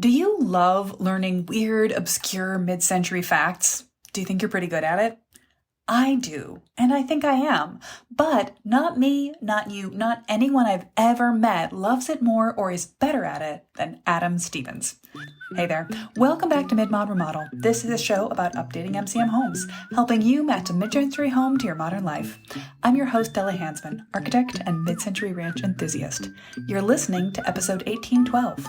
Do you love learning weird, obscure mid-century facts? Do you think you're pretty good at it? I do, and I think I am. But not me, not you, not anyone I've ever met loves it more or is better at it than Adam Stevens. Hey there. Welcome back to Mid-Mod Remodel. This is a show about updating MCM homes, helping you match a mid-century home to your modern life. I'm your host, Della Hansman, architect and mid-century ranch enthusiast. You're listening to episode 1812.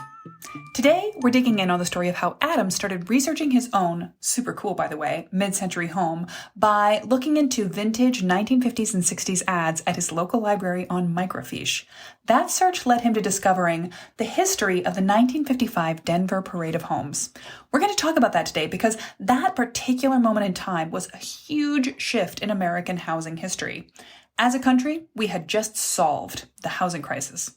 Today, we're digging in on the story of how Adam started researching his own, super cool by the way, mid-century home by looking into vintage 1950s and 60s ads at his local library on microfiche. That search led him to discovering the history of the 1955 Denver Parade of Homes. We're going to talk about that today because that particular moment in time was a huge shift in American housing history. As a country, we had just solved the housing crisis.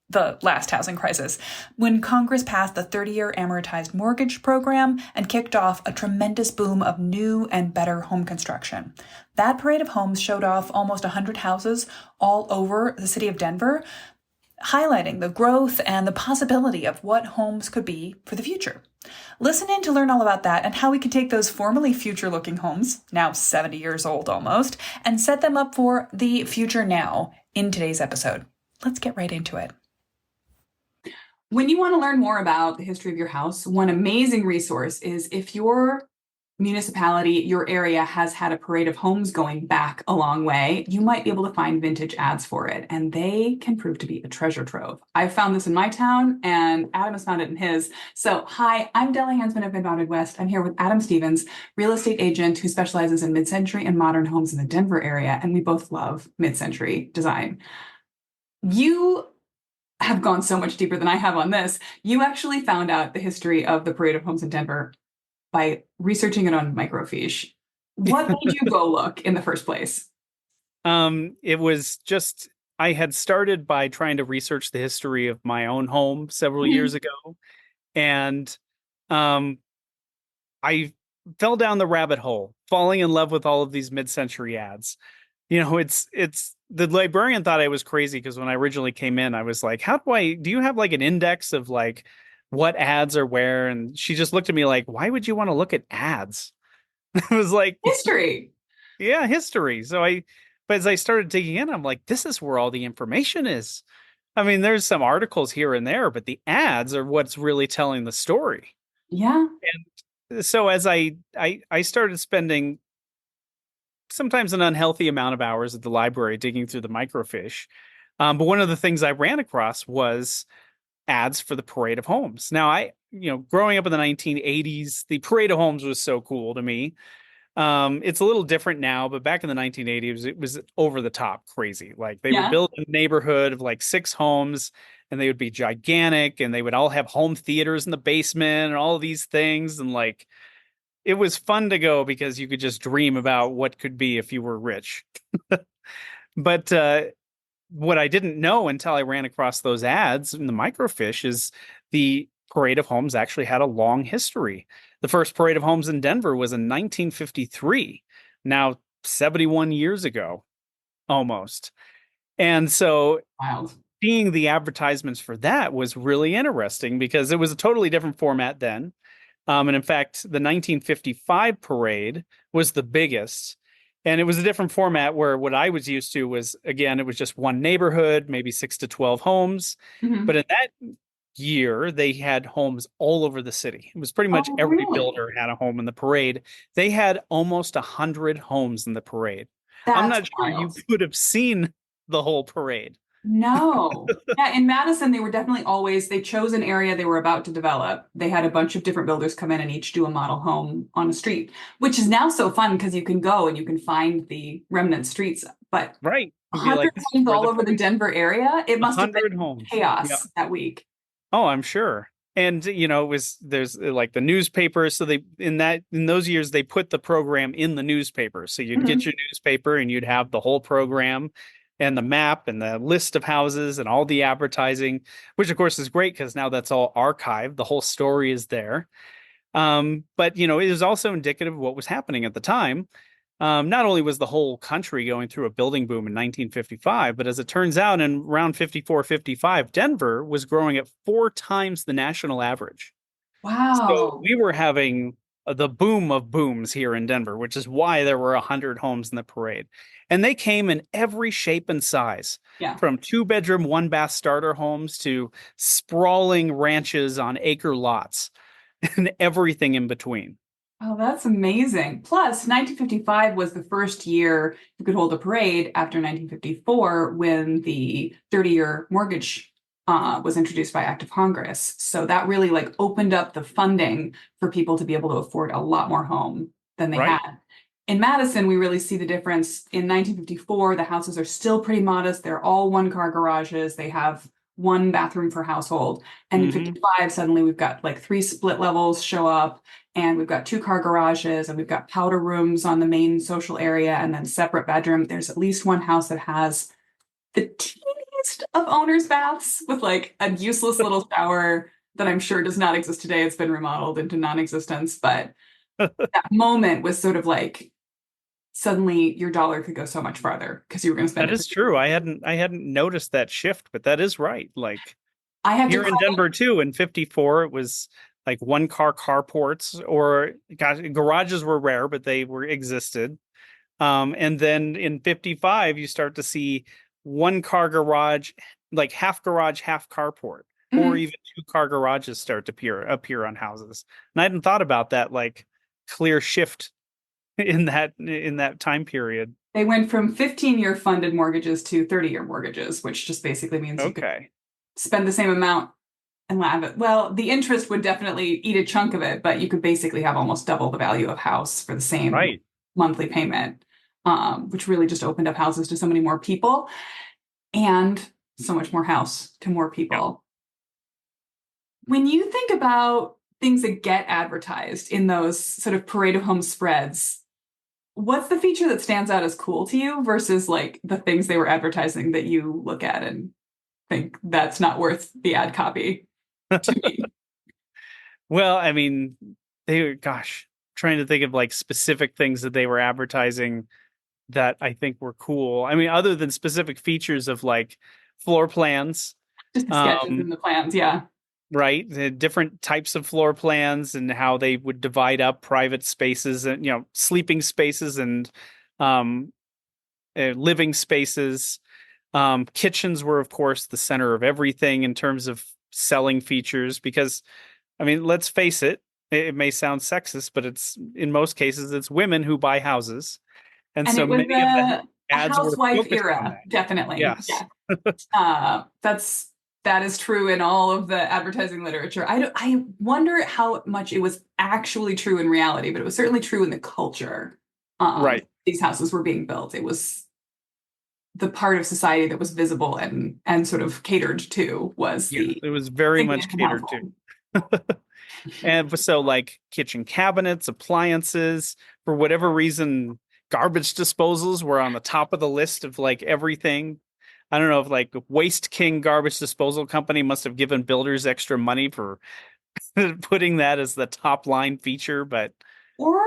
The last housing crisis, when Congress passed the 30-year amortized mortgage program and kicked off a tremendous boom of new and better home construction. That parade of homes showed off almost 100 houses all over the city of Denver, highlighting the growth and the possibility of what homes could be for the future. Listen in to learn all about that and how we can take those formerly future-looking homes, now 70 years old almost, and set them up for the future now in today's episode. Let's get right into it. When you want to learn more about the history of your house, one amazing resource is if your municipality, your area has had a parade of homes going back a long way, you might be able to find vintage ads for it, and they can prove to be a treasure trove. I've found this in my town, and Adam has found it in his. So, hi, I'm Della Hansman of Mid-Mod West. I'm here with Adam Stevens, real estate agent who specializes in mid-century and modern homes in the Denver area, and we both love mid-century design. You have gone so much deeper than I have on this. You actually found out the history of the Parade of Homes in Denver by researching it on microfiche. What made you go look in the first place? It was just, I had started by trying to research the history of my own home several years ago. And I fell down the rabbit hole, falling in love with all of these mid-century ads. You know, it's the librarian thought I was crazy because when I originally came in, I was like, do you have like an index of like what ads are where? And she just looked at me like, why would you want to look at ads? I was like, history. Yeah, history. But as I started digging in, I'm like, this is where all the information is. I mean, there's some articles here and there, but the ads are what's really telling the story. Yeah. And so as I started spending sometimes an unhealthy amount of hours at the library digging through the microfiche. But one of the things I ran across was ads for the Parade of Homes. Now, growing up in the 1980s, the Parade of Homes was so cool to me. It's a little different now, but back in the 1980s, it was over the top crazy. Like they would build a neighborhood of like 6 homes and they would be gigantic and they would all have home theaters in the basement and all of these things. And like, it was fun to go because you could just dream about what could be if you were rich. But what I didn't know until I ran across those ads in the microfiche is the Parade of Homes actually had a long history. The first Parade of Homes in Denver was in 1953, now 71 years ago, almost. And so seeing the advertisements for that was really interesting because it was a totally different format then. And in fact, the 1955 parade was the biggest. And it was a different format where what I was used to was, again, it was just one neighborhood, maybe 6 to 12 homes. Mm-hmm. But in that year, they had homes all over the city. It was pretty much every builder had a home in the parade. They had almost 100 homes in the parade. I'm not sure you could have seen the whole parade. No. Yeah, in Madison, they chose an area they were about to develop. They had a bunch of different builders come in and each do a model home on a street, which is now so fun because you can go and you can find the remnant streets. But 100 homes all over the Denver area, it must have been chaos that week. Oh, I'm sure. And, there's like the newspapers. So in those years, they put the program in the newspaper. So you'd get your newspaper and you'd have the whole program and the map and the list of houses and all the advertising, which of course is great because now that's all archived. The whole story is there. But, it is also indicative of what was happening at the time. Not only was the whole country going through a building boom in 1955, but as it turns out in around 54, 55, Denver was growing at 4 times the national average. So Wow. we were having the boom of booms here in Denver, which is why there were 100 homes in the parade. And they came in every shape and size, Yeah. from 2-bedroom, 1-bath starter homes to sprawling ranches on acre lots and everything in between. Oh, that's amazing. Plus, 1955 was the first year you could hold a parade after 1954 when the 30-year mortgage was introduced by Act of Congress. So that really like opened up the funding for people to be able to afford a lot more home than they Right. had. In Madison, we really see the difference. In 1954, the houses are still pretty modest. They're all one-car garages. They have one bathroom per household. And in Hmm. 55, suddenly we've got like 3 split levels show up, and we've got 2-car garages, and we've got powder rooms on the main social area, and then separate bedroom. There's at least one house that has the teeniest of owner's baths with like a useless little shower that I'm sure does not exist today. It's been remodeled into non-existence, but that moment was sort of like suddenly your dollar could go so much farther because you were going to spend That it. is true. I hadn't noticed that shift, but that is right. Like I have to here in call. Denver too, in 54, it was like 1-car carports, or gosh, garages were rare, but they were existed. And then in 55, you start to see 1-car garage, like half garage, half carport, or Mhm. even 2-car garages start to appear on houses. And I hadn't thought about that like clear shift in that time period. They went from 15-year funded mortgages to 30-year mortgages, which just basically means you could Okay. spend the same amount and have it. Well, the interest would definitely eat a chunk of it, but you could basically have almost double the value of house for the same Right. monthly payment, which really just opened up houses to so many more people and so much more house to more Yeah. people. When you think about things that get advertised in those sort of parade of home spreads, what's the feature that stands out as cool to you versus like the things they were advertising that you look at and think that's not worth the ad copy to me? Well, I mean, gosh, trying to think of like specific things that they were advertising that I think were cool. I mean, other than specific features of like floor plans, Just the sketches um, and the plans, yeah. right? The different types of floor plans and how they would divide up private spaces and, sleeping spaces and um, living spaces. Kitchens were, of course, the center of everything in terms of selling features because, I mean, let's face it, it may sound sexist, but it's in most cases, it's women who buy houses. And And so it was many of the a ads were housewife focused on era, that. definitely. Yes. Yeah. That is true in all of the advertising literature. I wonder how much it was actually true in reality, but it was certainly true in the culture. Right. These houses were being built. It was the part of society that was visible and sort of catered to was Yeah. the It was very single much income catered to. household. And so, like kitchen cabinets, appliances, for whatever reason, garbage disposals were on the top of the list of like everything. I don't know if like Waste King Garbage Disposal Company must have given builders extra money for putting that as the top line feature, but Or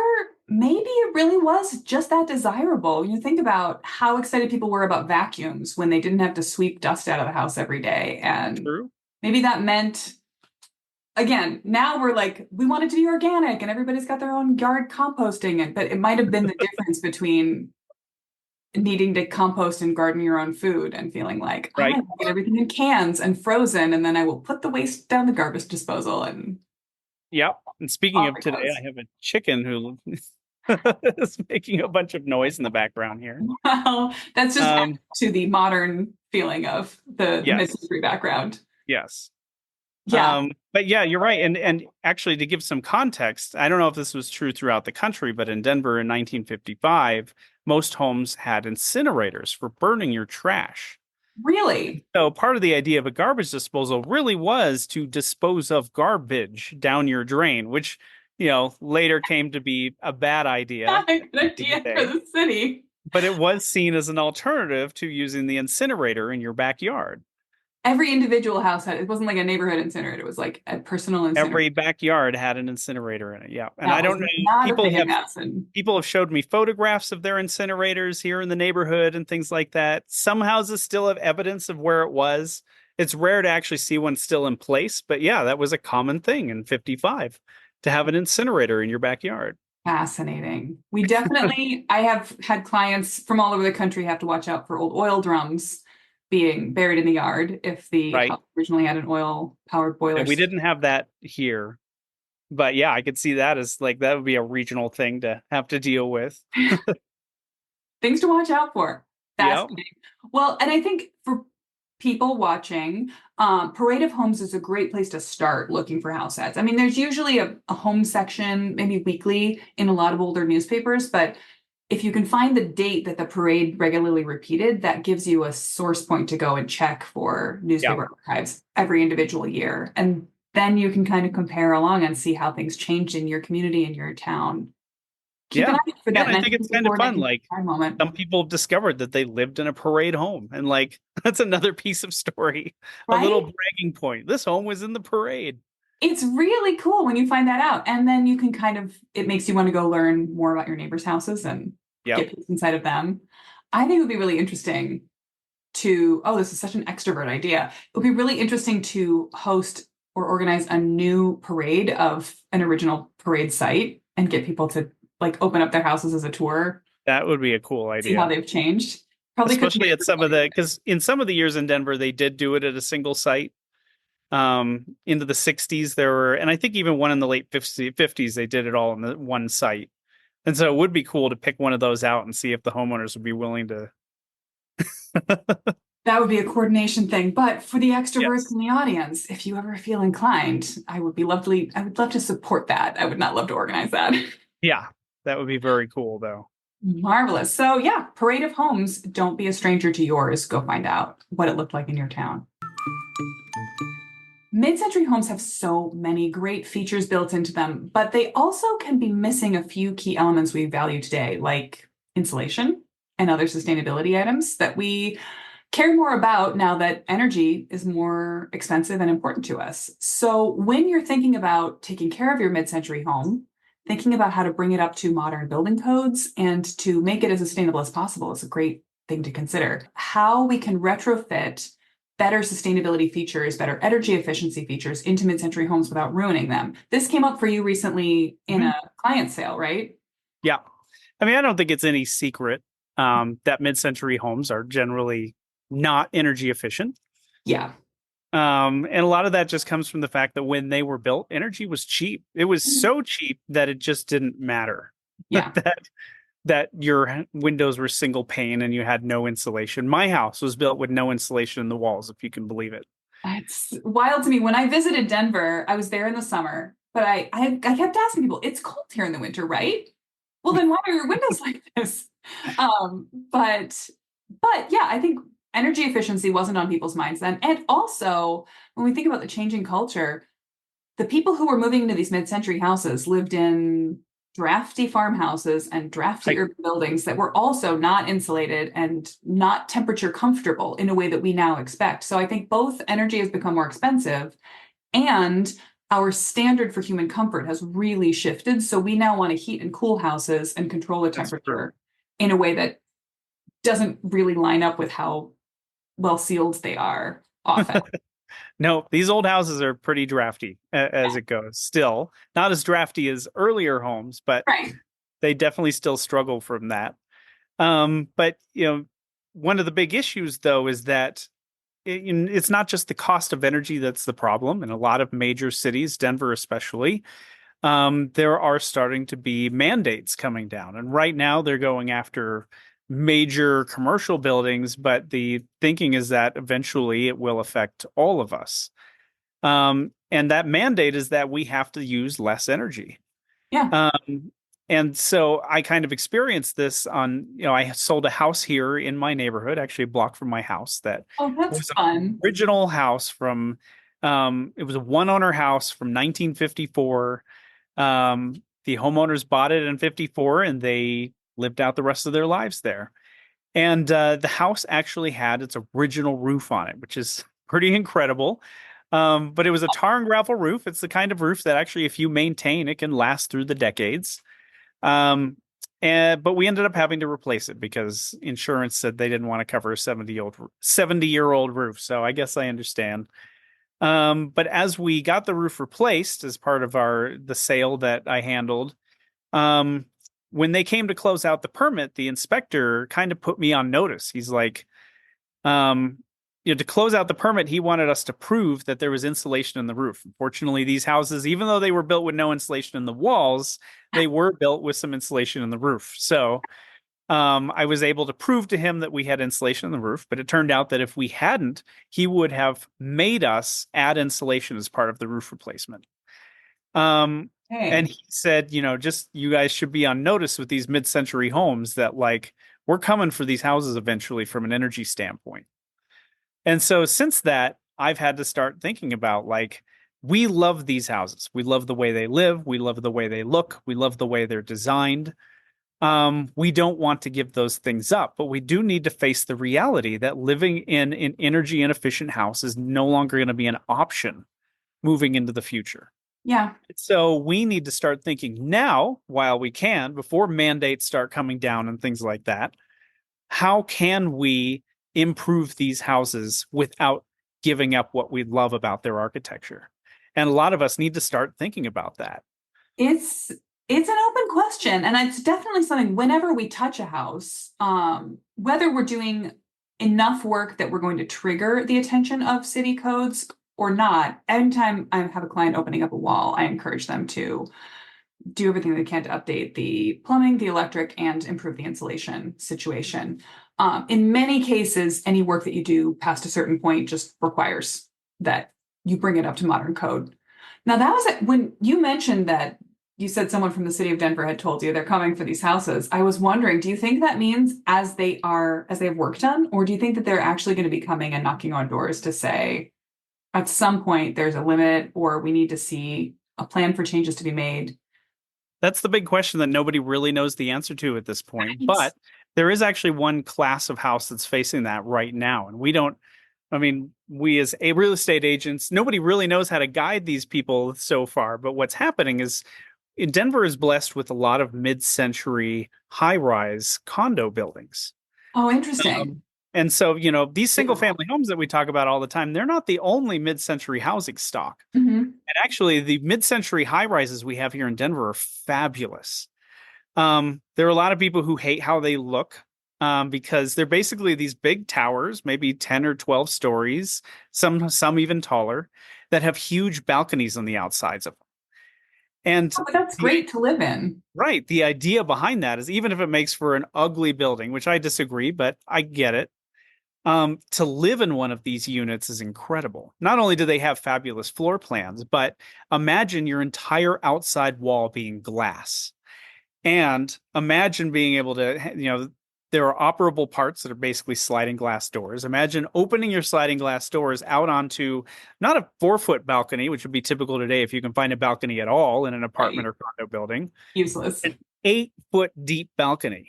maybe it really was just that desirable. You think about how excited people were about vacuums when they didn't have to sweep dust out of the house every day. And true. maybe that meant, again, now we're like, we want it to be organic and everybody's got their own yard composting. But it might have been the difference between needing to compost and garden your own food and feeling like, oh, I Right. get everything in cans and frozen, and then I will put the waste down the garbage disposal and Yep. And speaking off of it today, goes. I have a chicken who is making a bunch of noise in the background here. Well, that's just Um, to the modern feeling of the yes. mid-century background. Yes. Yeah, But yeah, you're right. And actually, to give some context, I don't know if this was true throughout the country, but in Denver in 1955, most homes had incinerators for burning your trash. really. So part of the idea of a garbage disposal really was to dispose of garbage down your drain, which, later came to be a bad idea Good in the idea for day. the city. But it was seen as an alternative to using the incinerator in your backyard. Every individual house had, it wasn't like a neighborhood incinerator, it was like a personal incinerator. Every backyard had an incinerator in it. Yeah. And I That was don't know, not a people thing in have Madison. people have showed me photographs of their incinerators here in the neighborhood and things like that. Some houses still have evidence of where it was. it's rare to actually see one still in place, but yeah, that was a common thing in 55 to have an incinerator in your backyard. Fascinating. We definitely, I have had clients from all over the country have to watch out for old oil drums being buried in the yard if the Right. house originally had an oil powered boiler. And we didn't have that here. But yeah, I could see that as like that would be a regional thing to have to deal with. Things to watch out for. Yep. Fascinating. Well, and I think for people watching, Parade of Homes is a great place to start looking for house ads. I mean, there's usually a home section, maybe weekly, in a lot of older newspapers, but if you can find the date that the parade regularly repeated, that gives you a source point to go and check for newspaper archives every individual year. And then you can kind of compare along and see how things changed in your community and your town. Keep an eye out for that. And I think it's kind of fun. Like moment. some people discovered that they lived in a parade home, and like that's another piece of story, Right? a little bragging point. This home was in the parade. It's really cool when you find that out. And then you can kind of, it makes you want to go learn more about your neighbors' houses and get peeks inside of them. I think it would be really interesting to, oh, this is such an extrovert idea. It would be really interesting to host or organize a new parade of an original parade site and get people to like open up their houses as a tour. That would be a cool idea. See how they've changed. Probably especially at some of the, because in some of the years in Denver, they did do it at a single site. Into the 60s there were, and I think even one in the late 50s, they did it all in the one site. And so it would be cool to pick one of those out and see if the homeowners would be willing to. That would be a coordination thing. But for the extroverts in the audience, if you ever feel inclined, I would love to support that. I would not love to organize that. Yeah, that would be very cool though. Marvelous. So yeah, Parade of Homes, don't be a stranger to yours. Go find out what it looked like in your town. Mid-century homes have so many great features built into them, but they also can be missing a few key elements we value today, like insulation and other sustainability items that we care more about now that energy is more expensive and important to us. So when you're thinking about taking care of your mid-century home, thinking about how to bring it up to modern building codes and to make it as sustainable as possible is a great thing to consider. How we can retrofit better sustainability features, better energy efficiency features into mid-century homes without ruining them. This came up for you recently in a client sale, right? Yeah. I mean, I don't think it's any secret that mid-century homes are generally not energy efficient. Yeah. And a lot of that just comes from the fact that when they were built, energy was cheap. It was so cheap that it just didn't matter. Yeah. that your windows were single pane and you had no insulation. My house was built with no insulation in the walls, if you can believe it. It's wild to me. When I visited Denver, I was there in the summer, but I kept asking people, it's cold here in the winter, right? Well, then why are your windows like this? But yeah, I think energy efficiency wasn't on people's minds then. And also, when we think about the changing culture, the people who were moving into these mid-century houses lived in drafty farmhouses and drafty urban buildings that were also not insulated and not temperature comfortable in a way that we now expect. So I think both energy has become more expensive and our standard for human comfort has really shifted. So we now want to heat and cool houses and control the temperature in a way that doesn't really line up with how well sealed they are often. No, these old houses are pretty drafty as it goes. Still, not as drafty as earlier homes, but they definitely still struggle from that. But one of the big issues, though, is that it's not just the cost of energy that's the problem. In a lot of major cities, Denver especially, there are starting to be mandates coming down, and right now they're going after major commercial buildings, but the thinking is that eventually it will affect all of us. And that mandate is that we have to use less energy. Yeah. And so I kind of experienced this on, I sold a house here in my neighborhood, actually a block from my house that was fun. An original house from, it was a one owner house from 1954. The homeowners bought it in 54 and they lived out the rest of their lives there. And the house actually had its original roof on it, which is pretty incredible. But it was a tar and gravel roof. It's the kind of roof that actually, if you maintain, it can last through the decades. But we ended up having to replace it because insurance said they didn't want to cover a 70-year-old roof. So I guess I understand. But as we got the roof replaced as part of the sale that I handled, um, when they came to close out the permit, the inspector kind of put me on notice. He's like, to close out the permit, he wanted us to prove that there was insulation in the roof. Unfortunately, these houses, even though they were built with no insulation in the walls, they were built with some insulation in the roof. So I was able to prove to him that we had insulation in the roof, but it turned out that if we hadn't, he would have made us add insulation as part of the roof replacement. And he said, just you guys should be on notice with these mid-century homes that like we're coming for these houses eventually from an energy standpoint. And so since that, I've had to start thinking about like, we love these houses. We love the way they live. We love the way they look. We love the way they're designed. We don't want to give those things up, but we do need to face the reality that living in an energy inefficient house is no longer going to be an option moving into the future. Yeah. So we need to start thinking now while we can, before mandates start coming down and things like that. How can we improve these houses without giving up what we love about their architecture? And a lot of us need to start thinking about that. It's an open question, and it's definitely something whenever we touch a house, whether we're doing enough work that we're going to trigger the attention of city codes or not. Anytime I have a client opening up a wall, I encourage them to do everything they can to update the plumbing, the electric, and improve the insulation situation. In many cases, any work that you do past a certain point just requires that you bring it up to modern code. Now, that was when you mentioned that you said someone from the city of Denver had told you they're coming for these houses. I was wondering, do you think that means as they have work done, or do you think that they're actually going to be coming and knocking on doors to say, at some point there's a limit, or we need to see a plan for changes to be made? That's the big question that nobody really knows the answer to at this point. Right. But there is actually one class of house that's facing that right now. And we as real estate agents, nobody really knows how to guide these people so far. But what's happening is Denver is blessed with a lot of mid-century high-rise condo buildings. Oh, interesting. And so, these single-family homes that we talk about all the time, they're not the only mid-century housing stock. Mm-hmm. And actually, the mid-century high-rises we have here in Denver are fabulous. There are a lot of people who hate how they look because they're basically these big towers, maybe 10 or 12 stories, some even taller, that have huge balconies on the outsides of them. And that's great to live in. Right. The idea behind that is even if it makes for an ugly building, which I disagree, but I get it. To live in one of these units is incredible. Not only do they have fabulous floor plans, but imagine your entire outside wall being glass. And imagine being able to, there are operable parts that are basically sliding glass doors. Imagine opening your sliding glass doors out onto not a 4-foot balcony, which would be typical today if you can find a balcony at all in an apartment or condo building. Useless. An 8-foot deep balcony.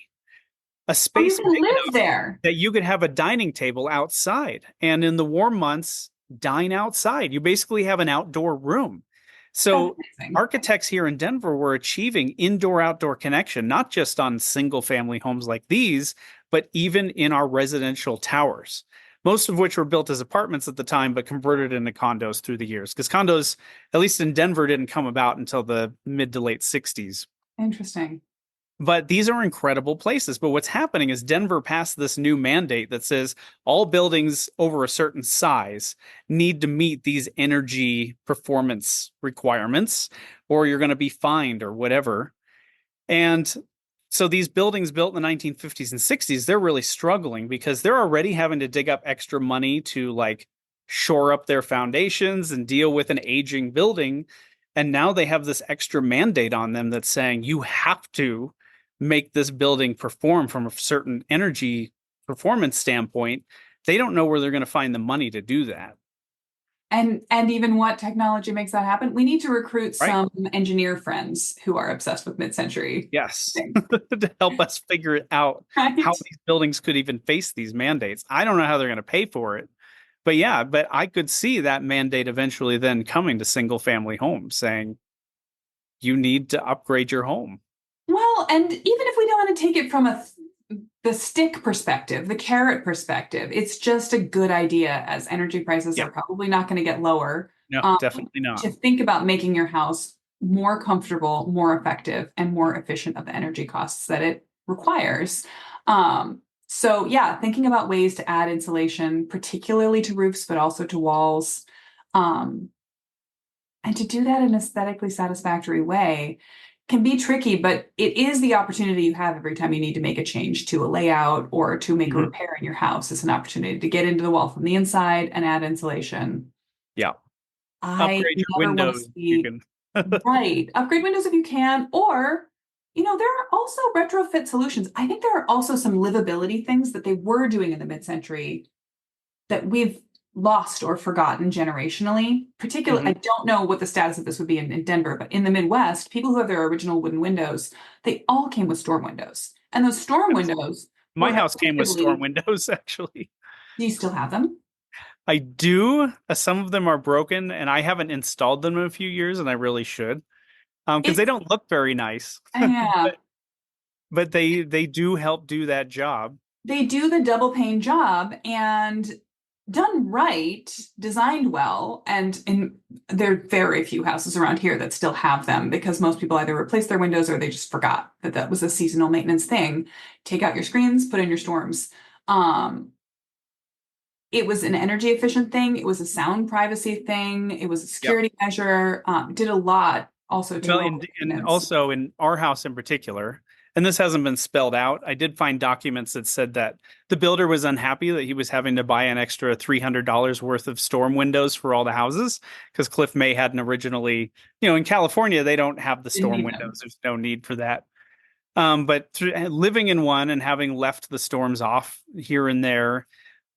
A space big enough there that you could have a dining table outside. And in the warm months, dine outside. You basically have an outdoor room. So architects here in Denver were achieving indoor-outdoor connection, not just on single-family homes like these, but even in our residential towers, most of which were built as apartments at the time, but converted into condos through the years. Because condos, at least in Denver, didn't come about until the mid to late 60s. Interesting. But these are incredible places. But what's happening is Denver passed this new mandate that says all buildings over a certain size need to meet these energy performance requirements, or you're going to be fined or whatever. And so these buildings built in the 1950s and 60s, they're really struggling because they're already having to dig up extra money to like shore up their foundations and deal with an aging building. And now they have this extra mandate on them that's saying you have to make this building perform from a certain energy performance standpoint. They don't know where they're going to find the money to do that. And even what technology makes that happen? We need to recruit some engineer friends who are obsessed with mid-century. Yes, to help us figure it out how these buildings could even face these mandates. I don't know how they're going to pay for it. But yeah, but I could see that mandate eventually then coming to single family homes saying you need to upgrade your home. Well, and even if we don't to take it from the stick perspective, the carrot perspective. It's just a good idea, as energy prices Yeah. are probably not going to get lower. No, definitely not. To think about making your house more comfortable, more effective, and more efficient of the energy costs that it requires. So yeah, thinking about ways to add insulation, particularly to roofs, but also to walls. And to do that in an aesthetically satisfactory way can be tricky, but it is the opportunity you have every time you need to make a change to a layout or to make a repair in your house. It's an opportunity to get into the wall from the inside and add insulation. Yeah. I Upgrade your never want to windows. You see, can. right, upgrade windows if you can, or, there are also retrofit solutions. I think there are also some livability things that they were doing in the mid-century that we've lost or forgotten generationally. Particularly, I don't know what the status of this would be in Denver, but in the Midwest, people who have their original wooden windows, they all came with storm windows. And those storm windows My were house came with storm effectively- windows, actually. Do you still have them? I do. Some of them are broken, and I haven't installed them in a few years, and I really should, because they It's- don't look very nice. Yeah. But they do help do that job. They do the double pane job, and done right, designed well, and there are very few houses around here that still have them because most people either replace their windows or they just forgot that that was a seasonal maintenance thing. Take out your screens, put in your storms. It was an energy efficient thing. It was a sound privacy thing. It was a security measure. Did a lot also to Well, lower and maintenance. also in our house in particular, and this hasn't been spelled out, I did find documents that said that the builder was unhappy that he was having to buy an extra $300 worth of storm windows for all the houses because Cliff May hadn't originally, in California, they don't have the storm windows. There's no need for that. But living in one and having left the storms off here and there,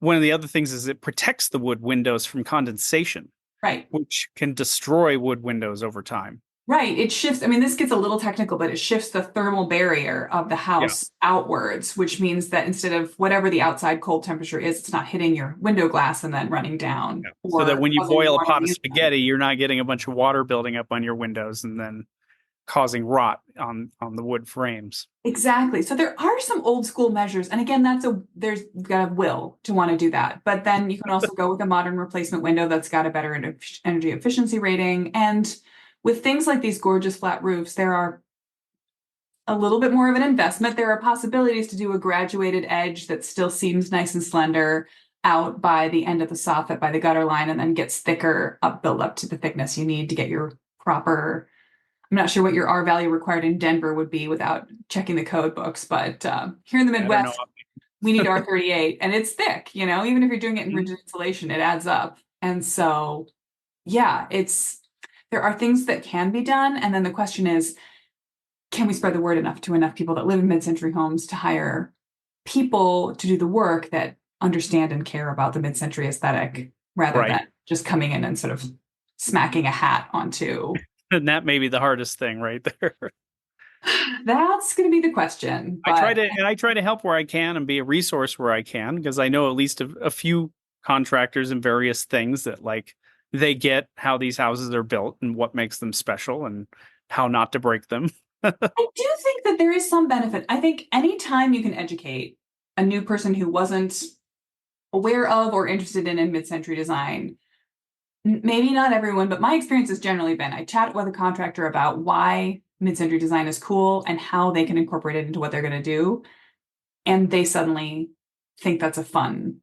one of the other things is it protects the wood windows from condensation, Right. which can destroy wood windows over time. Right. It shifts. I mean, this gets a little technical, but it shifts the thermal barrier of the house outwards, which means that instead of whatever the outside cold temperature is, it's not hitting your window glass and then running down. Yeah. So that when you causing boil a water pot on of the spaghetti, you're not getting a bunch of water building up on your windows and then causing rot on the wood frames. Exactly. So there are some old school measures. And again, there's got a will to want to do that. But then you can also go with a modern replacement window that's got a better energy efficiency rating. And with things like these gorgeous flat roofs, there are a little bit more of an investment. There are possibilities to do a graduated edge that still seems nice and slender out by the end of the soffit, by the gutter line, and then gets thicker build up to the thickness you need to get your proper. I'm not sure what your R value required in Denver would be without checking the code books, but here in the Midwest, we need R38, and it's thick, even if you're doing it in rigid insulation, it adds up. And so, yeah, there are things that can be done. And then the question is, can we spread the word enough to enough people that live in mid-century homes to hire people to do the work that understand and care about the mid-century aesthetic rather than just coming in and sort of smacking a hat onto. And that may be the hardest thing right there. That's going to be the question. But I try to help where I can and be a resource where I can, because I know at least a few contractors and various things that they get how these houses are built and what makes them special and how not to break them. I do think that there is some benefit. I think anytime you can educate a new person who wasn't aware of or interested in mid-century design, maybe not everyone, but my experience has generally been I chat with a contractor about why mid-century design is cool and how they can incorporate it into what they're going to do. And they suddenly think that's a fun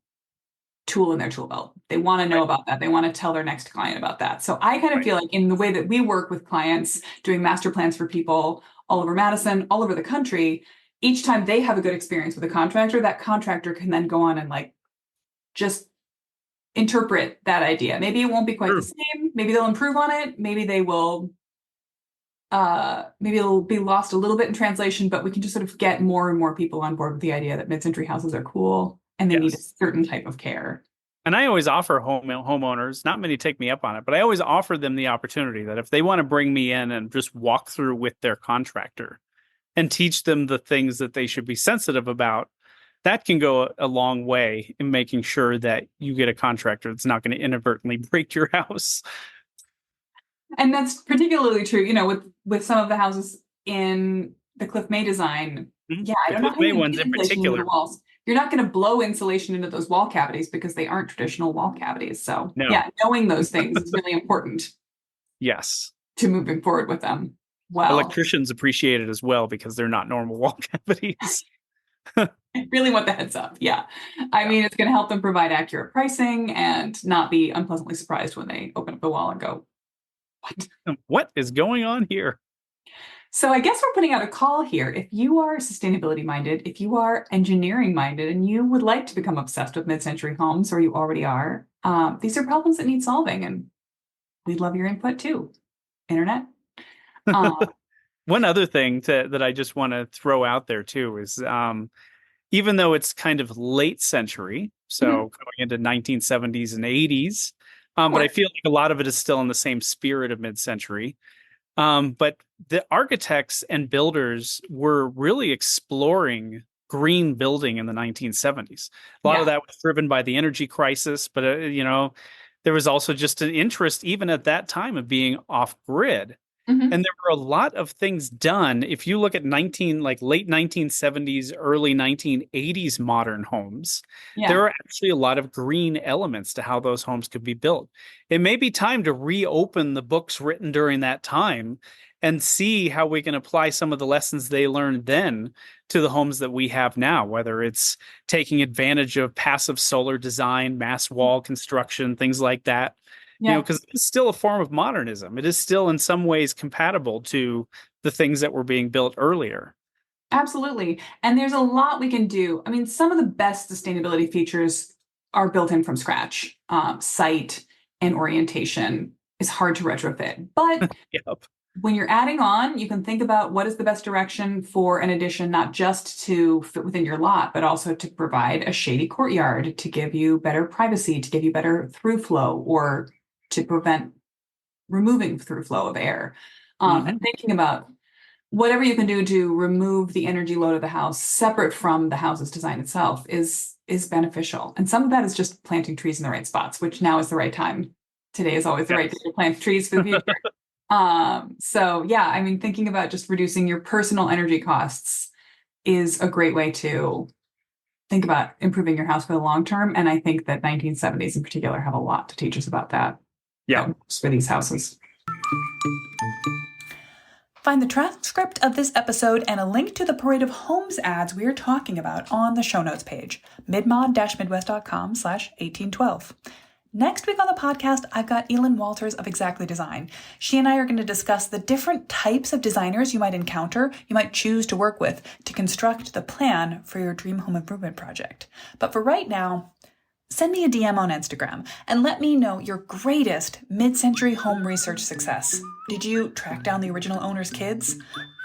tool in their tool belt. They want to know about that. They want to tell their next client about that. So I kind of feel like in the way that we work with clients doing master plans for people all over Madison, all over the country, each time they have a good experience with a contractor, that contractor can then go on and just interpret that idea. Maybe it won't be quite the same. Maybe they'll improve on it. Maybe they will, maybe it'll be lost a little bit in translation, but we can just sort of get more and more people on board with the idea that mid-century houses are cool and they need a certain type of care. And I always offer homeowners, not many take me up on it, but I always offer them the opportunity that if they want to bring me in and just walk through with their contractor and teach them the things that they should be sensitive about, that can go a long way in making sure that you get a contractor that's not going to inadvertently break your house. And that's particularly true, with some of the houses in the Cliff May design. Mhm. Yeah, I The don't know Coop how May you ones get in insulation into the particular. walls. You're not going to blow insulation into those wall cavities because they aren't traditional wall cavities. So No. yeah, knowing those things is really important Yes. to moving forward with them. Well, Electricians appreciate it as well because they're not normal wall cavities. I really want the heads up. Yeah. I Yeah. mean, it's going to help them provide accurate pricing and not be unpleasantly surprised when they open up the wall and go, what? What is going on here? So I guess we're putting out a call here. If you are sustainability minded, if you are engineering minded, and you would like to become obsessed with mid-century homes, or you already are, these are problems that need solving, and we'd love your input too. Internet. Uh, One other thing that I just want to throw out there too is even though it's kind of late century, so mhm, going into 1970s and 80s, but sure. I feel like a lot of it is still in the same spirit of mid-century. But the architects and builders were really exploring green building in the 1970s. A lot of Yeah. that was driven by the energy crisis, but there was also just an interest even at that time of being off grid. Mhm, And there were a lot of things done. If you look at late 1970s, early 1980s modern homes, there yeah. are actually a lot of green elements to how those homes could be built. It may be time to reopen the books written during that time and see how we can apply some of the lessons they learned then to the homes that we have now, whether it's taking advantage of passive solar design, mass wall construction, things like that. Yeah. Because it's still a form of modernism. It is still in some ways compatible to the things that were being built earlier. Absolutely. And there's a lot we can do. I mean, some of the best sustainability features are built in from scratch. Site and orientation is hard to retrofit. But Yep. when you're adding on, you can think about what is the best direction for an addition, not just to fit within your lot, but also to provide a shady courtyard, to give you better privacy, to give you better through flow, or to prevent removing through flow of air. And Hmm. thinking about whatever you can do to remove the energy load of the house separate from the house's design itself is beneficial. And some of that is just planting trees in the right spots, which now is the right time. Today is always the right day Yes. to plant trees for the future. So yeah, I mean, thinking about just reducing your personal energy costs is a great way to think about improving your house for the long term. And I think that 1970s in particular have a lot to teach us about that. Yeah. That works for these houses. Find the transcript of this episode and a link to the Parade of Homes ads we are talking about on the show notes page, midmod-midwest.com/1812. Next week on the podcast, I've got Elin Walters of Exactly Design. She and I are going to discuss the different types of designers you might encounter, you might choose to work with to construct the plan for your dream home improvement project. But for right now, send me a DM on Instagram and let me know your greatest mid-century home research success. Did you track down the original owner's kids?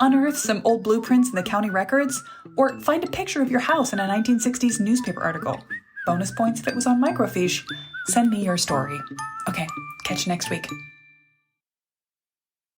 Unearth some old blueprints in the county records? Or find a picture of your house in a 1960s newspaper article? Bonus points if it was on microfiche. Send me your story. Okay, catch you next week.